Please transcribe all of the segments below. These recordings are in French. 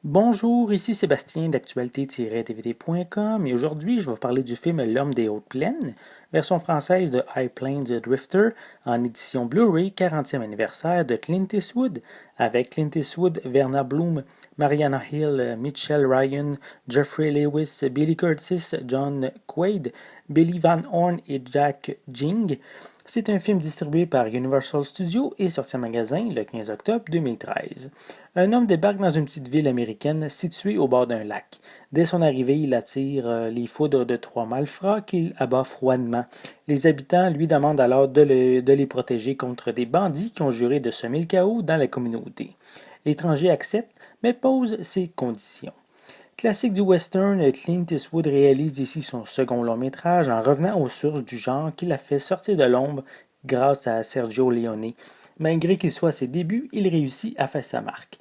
Bonjour, ici Sébastien d'actualité-tvt.com et aujourd'hui je vais vous parler du film L'Homme des Hautes Plaines, version française de High Plains Drifter en édition Blu-ray 40e anniversaire de Clint Eastwood avec Clint Eastwood, Verna Bloom, Mariana Hill, Mitchell Ryan, Jeffrey Lewis, Billy Curtis, John Quaid, Billy Van Horn et Jack Jing. C'est un film distribué par Universal Studios et sorti en magasin le 15 octobre 2013. Un homme débarque dans une petite ville américaine située au bord d'un lac. Dès son arrivée, il attire les foudres de trois malfrats qu'il abat froidement. Les habitants lui demandent alors de les protéger contre des bandits qui ont juré de semer le chaos dans la communauté. L'étranger accepte, mais pose ses conditions. Classique du western, Clint Eastwood réalise ici son second long métrage en revenant aux sources du genre qui l'a fait sortir de l'ombre grâce à Sergio Leone. Malgré qu'il soit à ses débuts, il réussit à faire sa marque.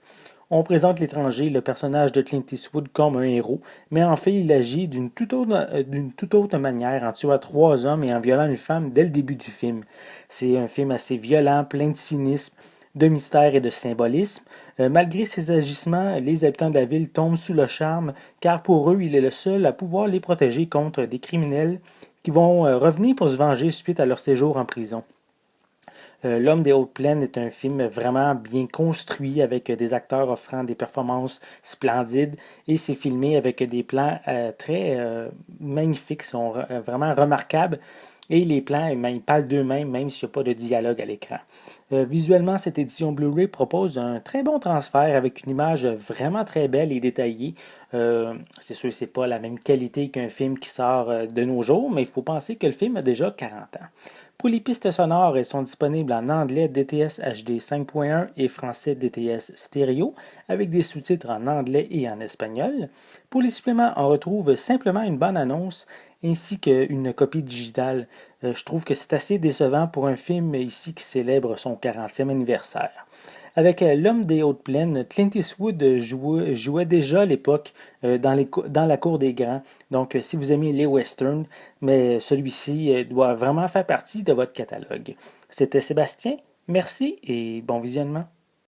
On présente l'étranger, le personnage de Clint Eastwood, comme un héros, mais en fait il agit d'une toute autre manière en tuant trois hommes et en violant une femme dès le début du film. C'est un film assez violent, plein de cynisme, de mystère et de symbolisme. Malgré ses agissements, les habitants de la ville tombent sous le charme, car pour eux, il est le seul à pouvoir les protéger contre des criminels qui vont revenir pour se venger suite à leur séjour en prison. L'Homme des Hautes Plaines est un film vraiment bien construit avec des acteurs offrant des performances splendides et c'est filmé avec des plans très magnifiques, sont vraiment remarquables. Et les plans, ils parlent d'eux-mêmes, même s'il n'y a pas de dialogue à l'écran. Visuellement, cette édition Blu-ray propose un très bon transfert avec une image vraiment très belle et détaillée. C'est sûr que ce n'est pas la même qualité qu'un film qui sort de nos jours, mais il faut penser que le film a déjà 40 ans. Pour les pistes sonores, elles sont disponibles en anglais DTS HD 5.1 et français DTS stéréo, avec des sous-titres en anglais et en espagnol. Pour les suppléments, on retrouve simplement une bonne annonce ainsi qu'une copie digitale. Je trouve que c'est assez décevant pour un film ici qui célèbre son 40e anniversaire. Avec L'Homme des Hautes Plaines, Clint Eastwood jouait déjà à l'époque dans la cour des grands. Donc, si vous aimez les westerns, mais celui-ci doit vraiment faire partie de votre catalogue. C'était Sébastien. Merci et bon visionnement.